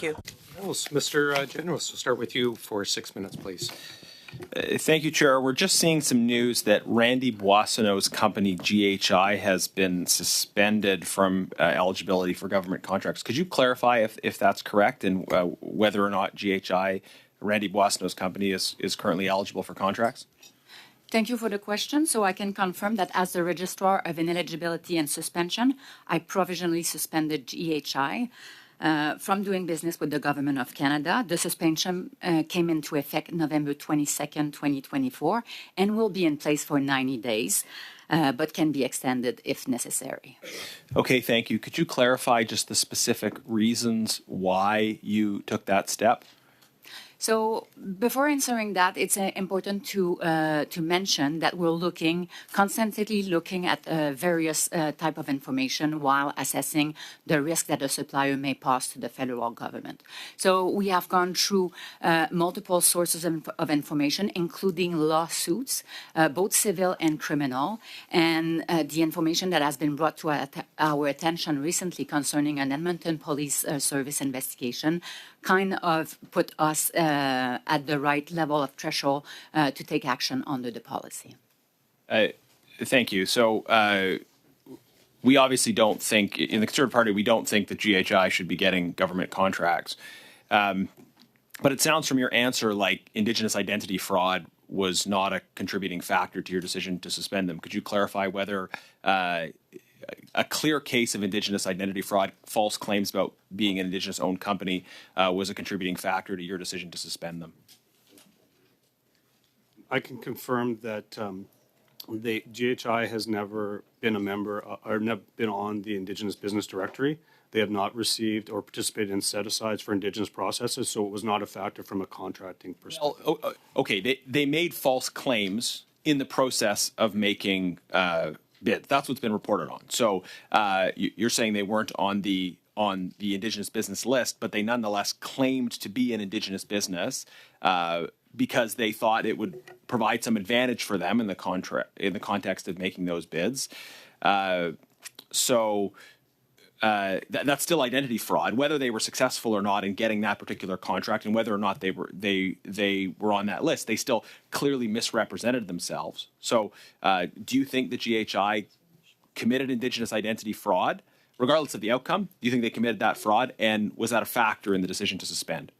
Thank you. Mr. Generous, we'll start with you for 6 minutes, please. Thank you, Chair. We're just seeing some news that Randy Boissonnault's company, GHI, has been suspended from eligibility for government contracts. Could you clarify if that's correct and whether or not GHI, Randy Boissonnault's company, is currently eligible for contracts? Thank you for the question. So I can confirm that as the Registrar of Ineligibility and Suspension, I provisionally suspended GHI from doing business with the Government of Canada. The suspension came into effect November 22nd, 2024, and will be in place for 90 days, but can be extended if necessary. Okay, thank you. Could you clarify just the specific reasons why you took that step? So before answering that, it's important to mention that we're constantly looking at various type of information while assessing the risk that a supplier may pose to the federal government. So we have gone through multiple sources of information, including lawsuits, both civil and criminal, and the information that has been brought to our attention recently concerning an Edmonton Police Service investigation kind of put us at the right level of threshold to take action under the policy. Thank you. So we obviously don't think, in the Conservative Party, we don't think that GHI should be getting government contracts. But it sounds from your answer like Indigenous identity fraud was not a contributing factor to your decision to suspend them. Could you clarify whether a clear case of Indigenous identity fraud, false claims about being an Indigenous-owned company, was a contributing factor to your decision to suspend them? I can confirm that GHI has never been a member or never been on the Indigenous Business Directory. They have not received or participated in set-asides for Indigenous processes, so it was not a factor from a contracting perspective. Well, okay, they made false claims in the process of making bids. That's what's been reported on. So you're saying they weren't on the Indigenous business list, but they nonetheless claimed to be an Indigenous business because they thought it would provide some advantage for them in the context of making those bids. So that's still identity fraud, whether they were successful or not in getting that particular contract, and whether or not they were on that list. They still clearly misrepresented themselves. So do you think that GHI committed Indigenous identity fraud, regardless of the outcome? Do you think they committed that fraud, and was that a factor in the decision to suspend?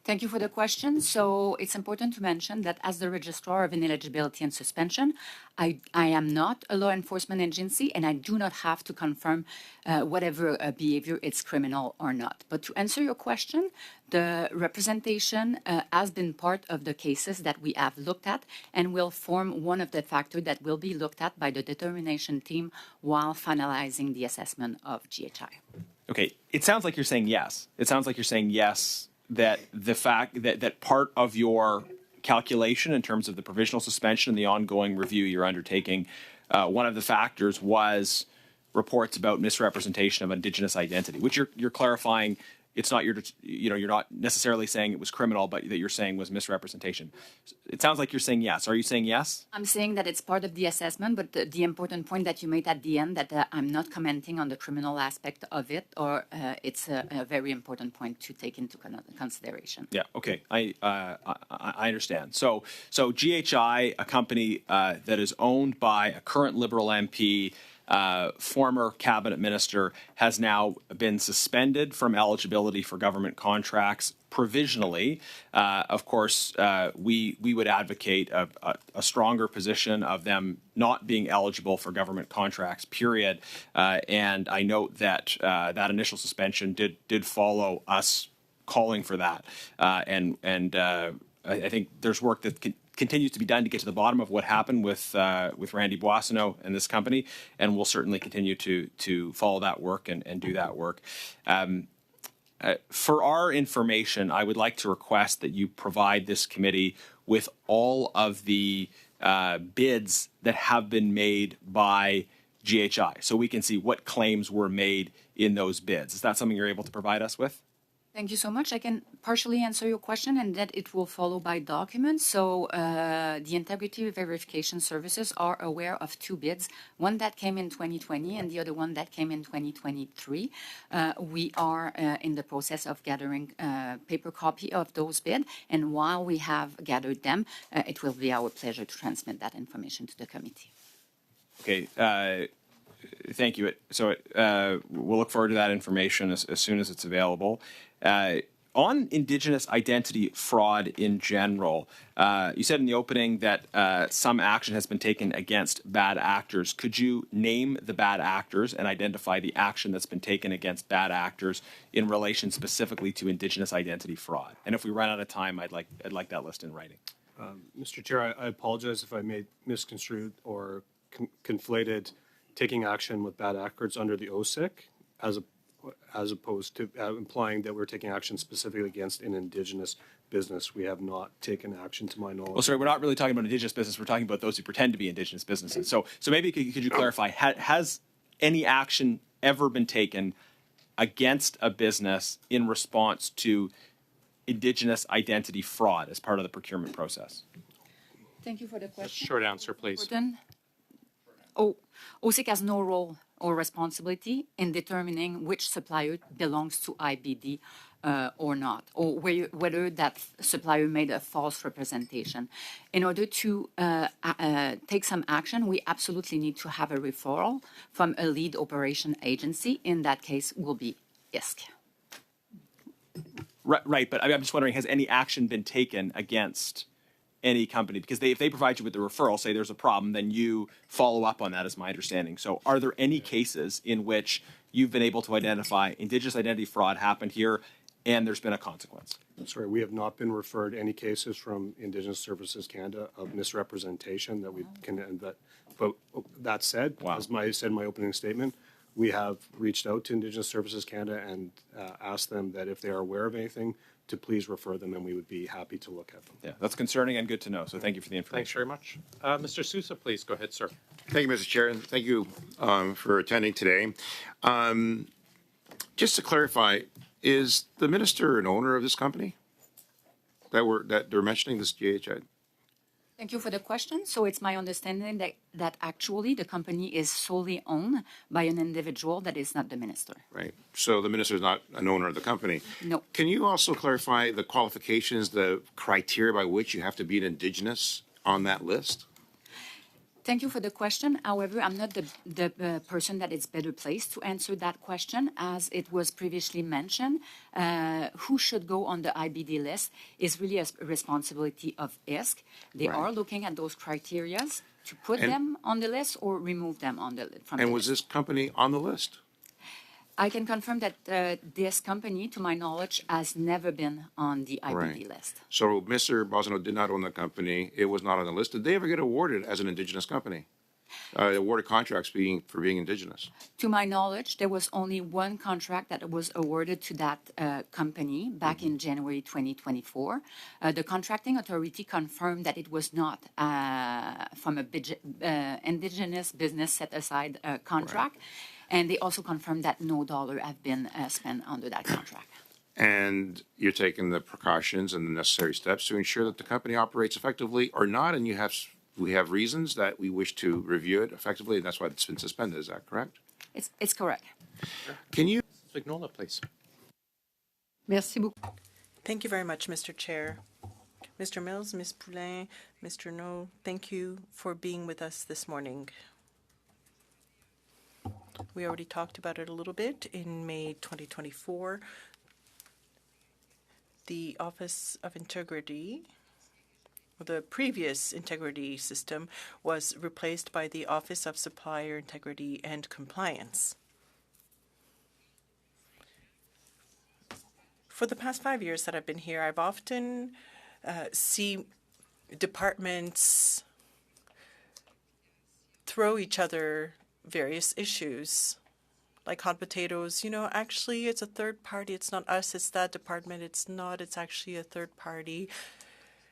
Thank you for the question. So it's important to mention that as the Registrar of Ineligibility and Suspension, I am not a law enforcement agency, and I do not have to confirm whatever behavior is criminal or not. But to answer your question, the representation has been part of the cases that we have looked at and will form one of the factors that will be looked at by the determination team while finalizing the assessment of GHI. Okay, it sounds like you're saying yes. It sounds like you're saying yes, that the fact that part of your calculation in terms of the provisional suspension and the ongoing review you're undertaking, one of the factors was reports about misrepresentation of Indigenous identity, which you're clarifying. It's not you're not necessarily saying it was criminal, but that you're saying was misrepresentation. It sounds like you're saying yes. Are you saying yes? I'm saying that it's part of the assessment, but the important point that you made at the end, that I'm not commenting on the criminal aspect of it, or it's a very important point to take into consideration. Yeah. Okay. I understand. So GHI, a company that is owned by a current Liberal MP, former cabinet minister, has now been suspended from eligibility for government contracts provisionally. Of course, we would advocate a stronger position of them not being eligible for government contracts, period. And I note that that initial suspension did follow us calling for that. And I think there's work that continues to be done to get to the bottom of what happened with Randy Boissonnault and this company, and we'll certainly continue to follow that work and do that work. For our information, I would like to request that you provide this committee with all of the bids that have been made by GHI, so we can see what claims were made in those bids. Is that something you're able to provide us with? Thank you so much. I can partially answer your question, and that it will follow by document. So the integrity verification services are aware of two bids, one that came in 2020 and the other one that came in 2023. We are in the process of gathering paper copy of those bids, and while we have gathered them, it will be our pleasure to transmit that information to the committee. Okay. Thank you. So we'll look forward to that information as soon as it's available. On Indigenous identity fraud in general, you said in the opening that some action has been taken against bad actors. Could you name the bad actors and identify the action that's been taken against bad actors in relation specifically to Indigenous identity fraud? And if we run out of time, I'd like that list in writing. Mr. Chair, I apologize if I made misconstrued or conflated taking action with bad actors under the OSIC as opposed to implying that we're taking action specifically against an Indigenous business. We have not taken action to my knowledge. Well, sorry, we're not really talking about Indigenous business. We're talking about those who pretend to be Indigenous businesses. So maybe could you clarify, has any action ever been taken against a business in response to Indigenous identity fraud as part of the procurement process? Thank you for the question. Short answer, please. Gordon? OSIC has no role or responsibility in determining which supplier belongs to IBD or not, or whether that supplier made a false representation. In order to take some action, we absolutely need to have a referral from a lead operation agency. In that case, will be ISC. Right, but I'm just wondering, has any action been taken against any company? Because if they provide you with the referral, say there's a problem, then you follow up on that, is my understanding. So are there any cases in which you've been able to identify Indigenous identity fraud happened here and there's been a consequence? Sorry, we have not been referred any cases from Indigenous Services Canada of misrepresentation that we can, but that said, as I said in my opening statement, we have reached out to Indigenous Services Canada and asked them that if they are aware of anything, to please refer them, and we would be happy to look at them. Yeah, that's concerning and good to know. So thank you for the information. Thanks very much. Mr. Sousa, please go ahead, sir. Thank you, Mr. Chair, and thank you for attending today. Just to clarify, is the minister an owner of this company that they're mentioning, this GHI? Thank you for the question. So it's my understanding that actually the company is solely owned by an individual that is not the minister. Right. So the minister is not an owner of the company. No. Can you also clarify the qualifications, the criteria by which you have to be an Indigenous on that list? Thank you for the question. However, I'm not the person that is better placed to answer that question. As it was previously mentioned, who should go on the IBD list is really a responsibility of ISC. They are looking at those criteria to put them on the list or remove them on the from. And the was list. this company on the list? I can confirm that this company, to my knowledge, has never been on the IBD list. So Mr. Boissonnault did not own the company. It was not on the list. Did they ever get awarded as an Indigenous company? Awarded contracts for being Indigenous? To my knowledge, there was only one contract that was awarded to that company back in January 2024. The contracting authority confirmed that it was not from a Indigenous business set-aside contract. And they also confirmed that no dollar have been spent under that contract. And you're taking the precautions and the necessary steps to ensure that the company operates effectively or not, and we have reasons that we wish to review it effectively, and that's why it's been suspended. Is that correct? It's correct. Can you? Signola, please. Merci beaucoup. Thank you very much, Mr. Chair. Mr. Mills, Ms. Poulin, Mr. No, thank you for being with us this morning. We already talked about it a little bit. In May 2024, the Office of Integrity, the previous integrity system, was replaced by the Office of Supplier Integrity and Compliance. For the past 5 years that I've been here, I've often seen departments throw each other various issues, like hot potatoes. You know, actually, it's a third party. It's not us. It's that department. It's not. It's actually a third party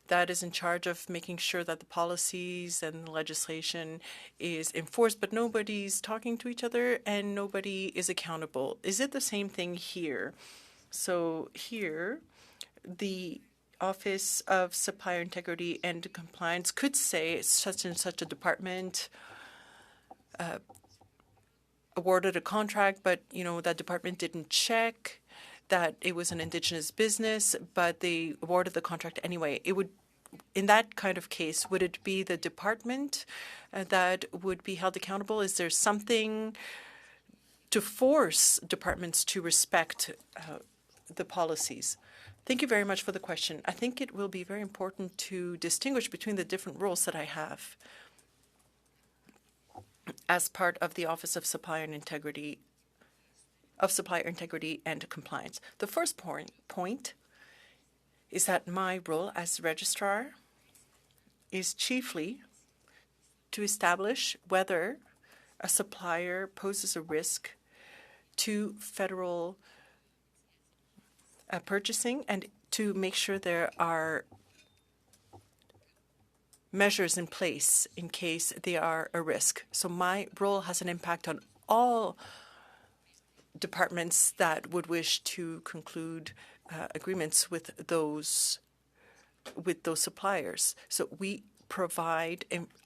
that is in charge of making sure that the policies and the legislation is enforced, but nobody's talking to each other and nobody is accountable. Is it the same thing here? So here, the Office of Supplier Integrity and Compliance could say such and such a department awarded a contract, but that department didn't check that it was an Indigenous business, but they awarded the contract anyway. It would, in that kind of case, would it be the department that would be held accountable? Is there something to force departments to respect the policies? Thank you very much for the question. I think it will be very important to distinguish between the different roles that I have as part of the Office of Supplier Integrity and Compliance. The first point is that my role as registrar is chiefly to establish whether a supplier poses a risk to federal purchasing and to make sure there are measures in place in case they are a risk. So my role has an impact on all departments that would wish to conclude agreements with those suppliers. So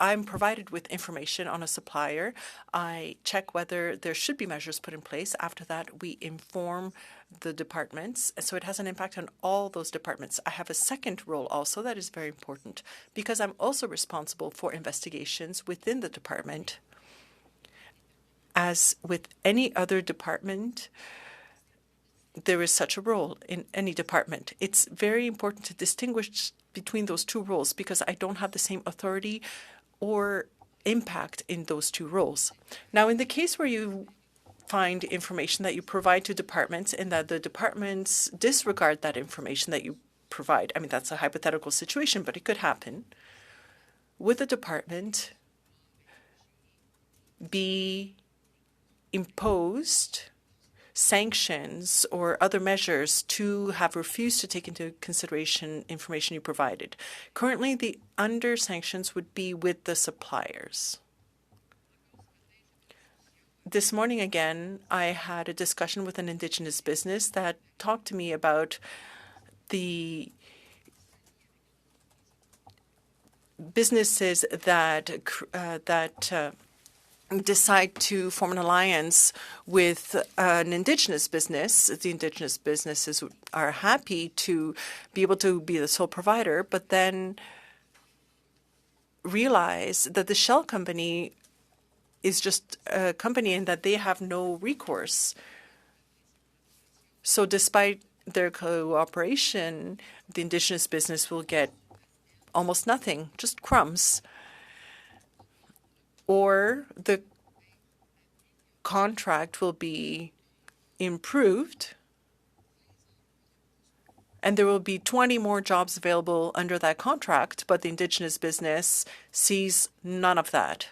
I'm provided with information on a supplier. I check whether there should be measures put in place. After that, we inform the departments. So it has an impact on all those departments. I have a second role also that is very important because I'm also responsible for investigations within the department. As with any other department, there is such a role in any department. It's very important to distinguish between those two roles because I don't have the same authority or impact in those two roles. Now, in the case where you find information that you provide to departments and that the departments disregard that information that you provide, I mean, that's a hypothetical situation, but it could happen. Would the department be imposed sanctions or other measures to have refused to take into consideration information you provided? Currently, the under sanctions would be with the suppliers. This morning, again, I had a discussion with an Indigenous business that talked to me about the businesses that decide to form an alliance with an Indigenous business. The Indigenous businesses are happy to be able to be the sole provider, but then realize that the shell company is just a company and that they have no recourse. So despite their cooperation, the Indigenous business will get almost nothing, just crumbs. Or the contract will be improved and there will be 20 more jobs available under that contract, but the Indigenous business sees none of that.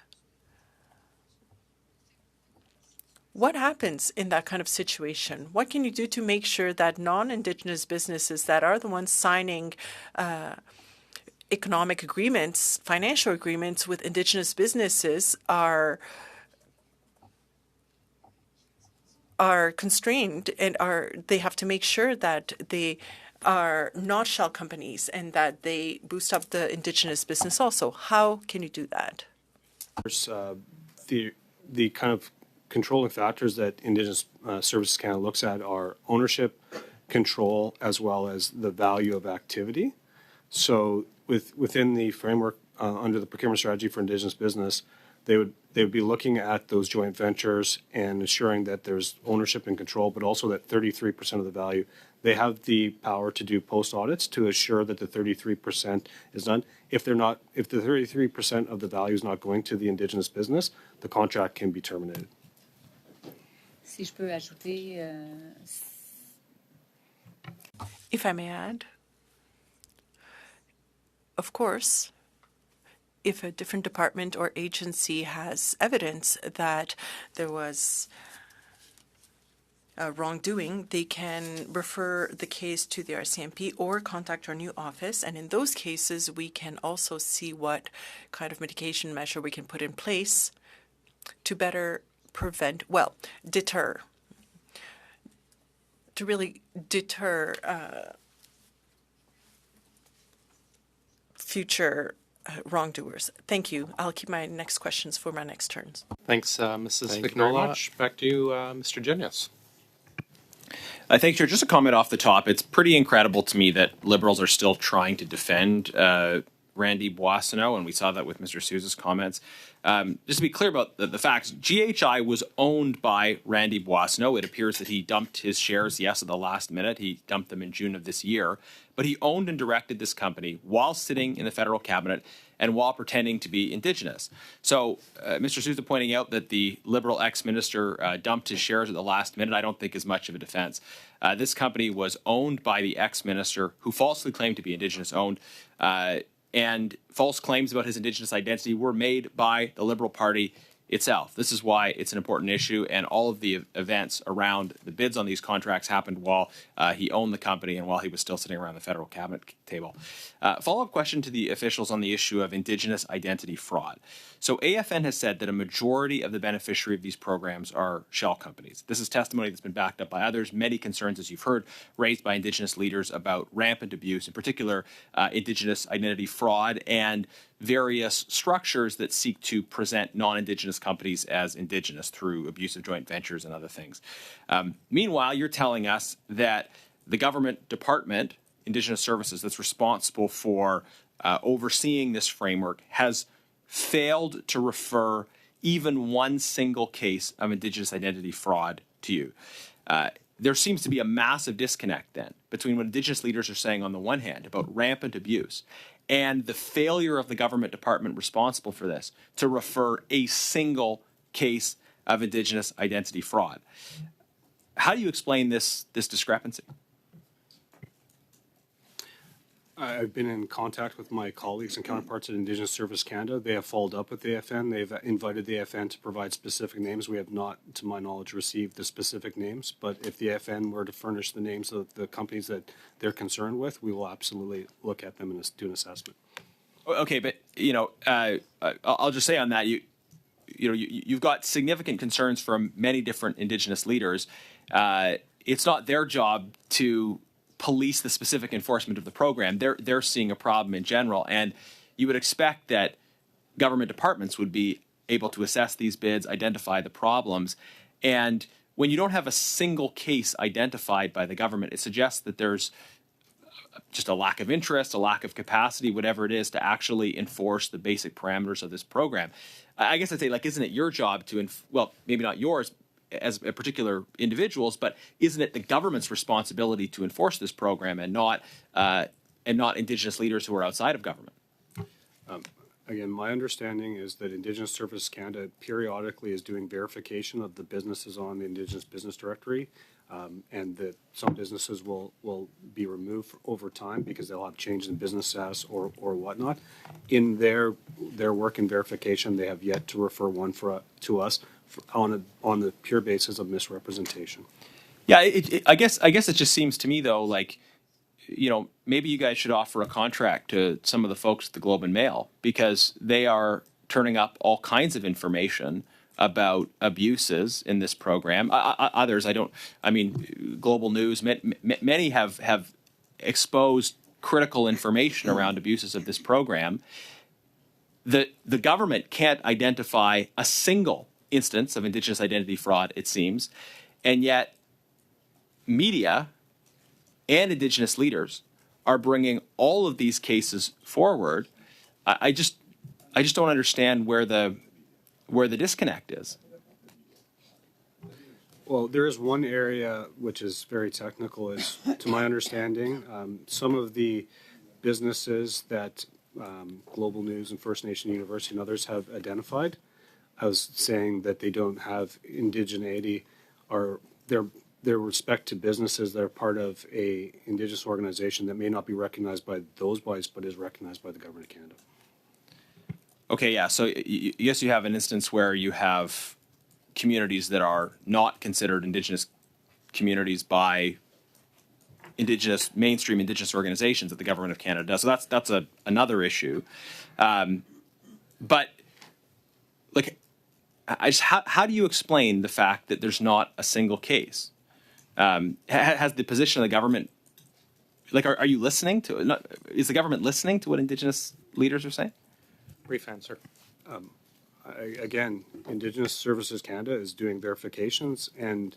What happens in that kind of situation? What can you do to make sure that non-Indigenous businesses that are the ones signing economic agreements, financial agreements with Indigenous businesses are constrained and they have to make sure that they are not shell companies and that they boost up the Indigenous business also? How can you do that? There's the kind of controlling factors that Indigenous Services Canada looks at are ownership, control, as well as the value of activity. So within the framework under the procurement strategy for Indigenous business, they would be looking at those joint ventures and ensuring that there's ownership and control, but also that 33% of the value. They have the power to do post audits to assure that the 33% is done. If the 33% of the value is not going to the Indigenous business, the contract can be terminated. Si je peux ajouter, If I may add, of course, if a different department or agency has evidence that there was wrongdoing, they can refer the case to the RCMP or contact our new office. And in those cases, we can also see what kind of mitigation measure we can put in place to better deter to really deter future wrongdoers. Thank you. I'll keep my next questions for my next turns. Thanks, Mrs. Thank you very Vignola. much. Back to you, Mr. Genius. Thank you. Just a comment off the top. It's pretty incredible to me that Liberals are still trying to defend Randy Boissonnault, and we saw that with Mr. Sousa's comments. Just to be clear about the facts, GHI was owned by Randy Boissonnault. It appears that he dumped his shares, yes, at the last minute. He dumped them in June of this year. But he owned and directed this company while sitting in the federal cabinet and while pretending to be Indigenous. So Mr. Sousa pointing out that the Liberal ex-minister dumped his shares at the last minute, I don't think is much of a defense. This company was owned by the ex-minister who falsely claimed to be Indigenous owned, and false claims about his Indigenous identity were made by the Liberal Party itself. This is why it's an important issue, and all of the events around the bids on these contracts happened while he owned the company and while he was still sitting around the federal cabinet table. Follow-up question to the officials on the issue of Indigenous identity fraud. So AFN has said that a majority of the beneficiary of these programs are shell companies. This is testimony that's been backed up by others. Many concerns, as you've heard, raised by Indigenous leaders about rampant abuse, in particular Indigenous identity fraud and various structures that seek to present non-Indigenous companies as Indigenous through abusive joint ventures and other things. Meanwhile, you're telling us that the government department, Indigenous Services, that's responsible for overseeing this framework has failed to refer even one single case of Indigenous identity fraud to you. There seems to be a massive disconnect then between what Indigenous leaders are saying on the one hand about rampant abuse and the failure of the government department responsible for this to refer a single case of Indigenous identity fraud. How do you explain this discrepancy? I've been in contact with my colleagues and counterparts at Indigenous Service Canada. They have followed up with the AFN. They've invited the AFN to provide specific names. We have not, to my knowledge, received the specific names, but if the AFN were to furnish the names of the companies that they're concerned with, we will absolutely look at them and do an assessment. Okay, but I'll just say on that, you've got significant concerns from many different Indigenous leaders. It's not their job to police the specific enforcement of the program. They're seeing a problem in general, and you would expect that government departments would be able to assess these bids, identify the problems, and when you don't have a single case identified by the government, it suggests that there's just a lack of interest, a lack of capacity, whatever it is, to actually enforce the basic parameters of this program. I guess I'd say, isn't it your job to, well, maybe not yours as particular individuals, but isn't it the government's responsibility to enforce this program and not Indigenous leaders who are outside of government? Again, my understanding is that Indigenous Service Canada periodically is doing verification of the businesses on the Indigenous Business Directory, and that some businesses will be removed over time because they'll have changes in business status or whatnot. In their work and verification, they have yet to refer one to us on the pure basis of misrepresentation. Yeah, I guess it just seems to me though, maybe you guys should offer a contract to some of the folks at the Globe and Mail, because they are turning up all kinds of information about abuses in this program. Others, Global News, many have exposed critical information around abuses of this program. The government can't identify a single instance of Indigenous identity fraud, it seems, and yet media and Indigenous leaders are bringing all of these cases forward. I just don't understand where the disconnect is. Well, there is one area which is very technical, is, to my understanding, some of the businesses that Global News and First Nation University and others have identified, I was saying that they don't have indigeneity, or their respect to businesses that are part of a Indigenous organization that may not be recognized by those bodies, but is recognized by the Government of Canada. Okay, yeah. So yes, you have an instance where you have communities that are not considered Indigenous communities by mainstream Indigenous organizations that the Government of Canada does. So that's another issue. But how do you explain the fact that there's not a single case? Has the position of the government, like, are you listening to, is the government listening to what Indigenous leaders are saying? Brief answer. Again, Indigenous Services Canada is doing verifications, and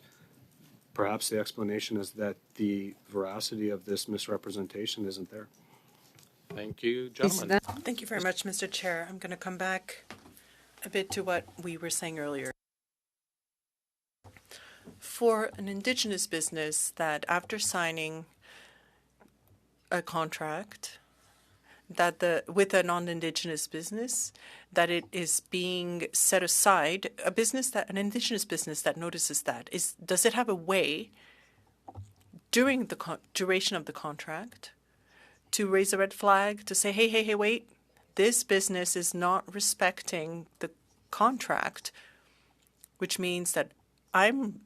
perhaps the explanation is that the veracity of this misrepresentation isn't there. Thank you, Is gentlemen. that Thank you very much, Mr. Chair. I'm going to come back a bit to what we were saying earlier. For an Indigenous business that after signing a contract with a non-Indigenous business, that it is being set aside, an Indigenous business that notices that, does it have a way during the duration of the contract to raise a red flag, to say, hey, wait, this business is not respecting the contract, which means that I'm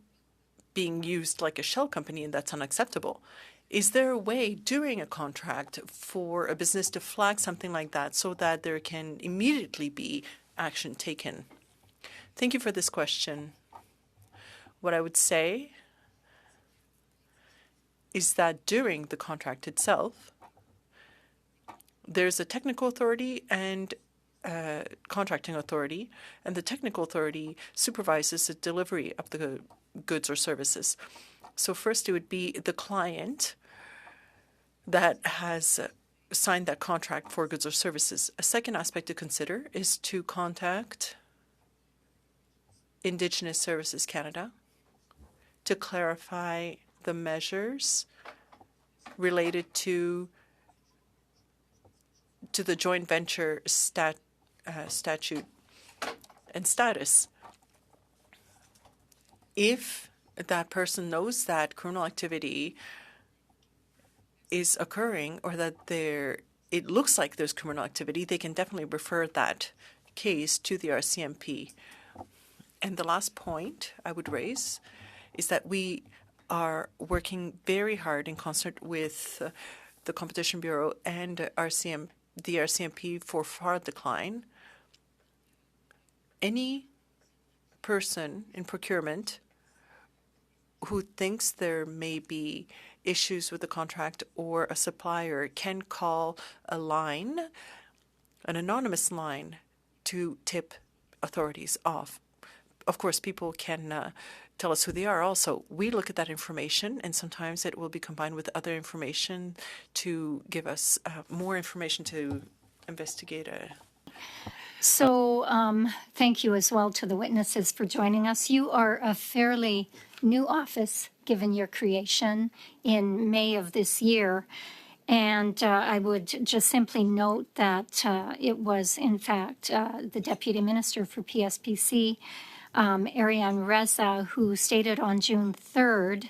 being used like a shell company, and that's unacceptable. Is there a way during a contract for a business to flag something like that so that there can immediately be action taken? Thank you for this question. What I would say is that during the contract itself, there's a technical authority and contracting authority, and the technical authority supervises the delivery of the goods or services. So first it would be the client that has signed that contract for goods or services. A second aspect to consider is to contact Indigenous Services Canada to clarify the measures related to the joint venture statute and status. If that person knows that criminal activity is occurring, or that it looks like there's criminal activity, they can definitely refer that case to the RCMP. And the last point I would raise is that we are working very hard in concert with the Competition Bureau and the RCMP for fraud decline. Any person in procurement who thinks there may be issues with the contract or a supplier can call a line, an anonymous line, to tip authorities off. Of course, people can tell us who they are also. We look at that information, and sometimes it will be combined with other information to give us more information to investigate So thank you as well to the witnesses for joining us. You are a fairly new office, given your creation in May of this year. And I would just simply note that it was, in fact, the Deputy Minister for PSPC, Ariane Reza, who stated on June 3rd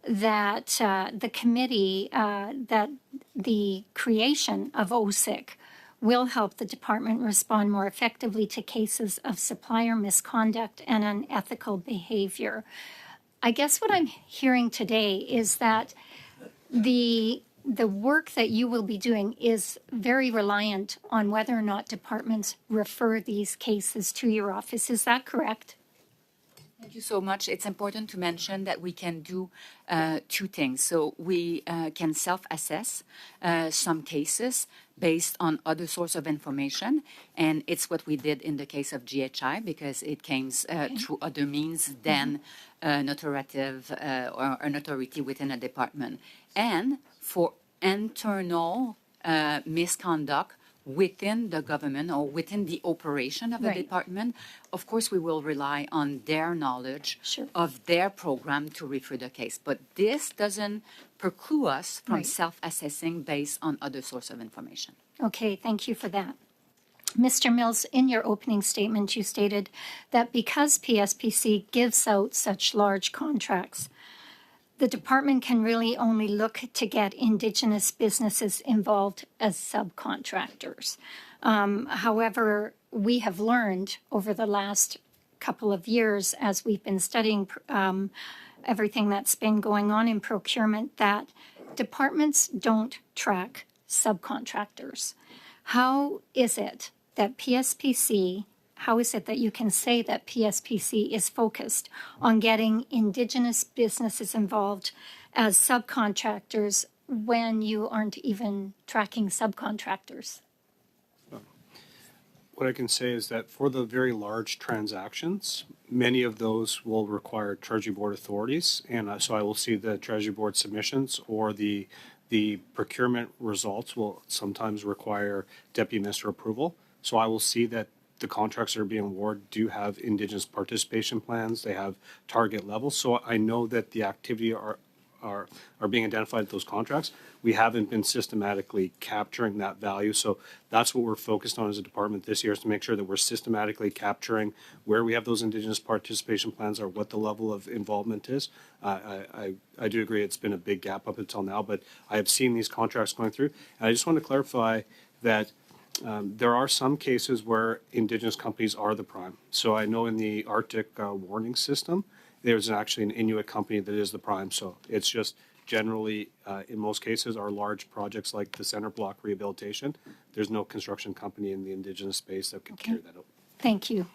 that the committee, that the creation of OSIC will help the department respond more effectively to cases of supplier misconduct and unethical behavior. I guess what I'm hearing today is that the work that you will be doing is very reliant on whether or not departments refer these cases to your office. Is that correct? Thank you so much. It's important to mention that we can do two things. So we can self-assess some cases based on other source of information, and it's what we did in the case of GHI because it came through other means than an authoritative or an authority within a department. And for internal misconduct within the government or within the operation of a department, of course, we will rely on their knowledge of their program to refer the case. But this doesn't preclude us from self-assessing based on other source of information. Okay, thank you for that. Mr. Mills, in your opening statement, you stated that because PSPC gives out such large contracts, the department can really only look to get Indigenous businesses involved as subcontractors. However, we have learned over the last couple of years as we've been studying everything that's been going on in procurement that departments don't track subcontractors. How is it that PSPC how is it that you can say that PSPC is focused on getting Indigenous businesses involved as subcontractors when you aren't even tracking subcontractors? What I can say is that for the very large transactions, many of those will require Treasury Board authorities. And so I will see the Treasury Board submissions, or the procurement results will sometimes require Deputy Minister approval. So I will see that the contracts that are being awarded do have Indigenous participation plans. They have target levels. So I know that the activity are being identified at those contracts. We haven't been systematically capturing that value. So that's what we're focused on as a department this year, is to make sure that we're systematically capturing where we have those Indigenous participation plans, or what the level of involvement is. I do agree it's been a big gap up until now, but I have seen these contracts going through. And I just want to clarify that there are some cases where Indigenous companies are the prime. So I know in the Arctic warning system, there's actually an Inuit company that is the prime. So it's just generally, in most cases, our large projects like the center block rehabilitation, there's no construction company in the Indigenous space that could carry that out. Thank you.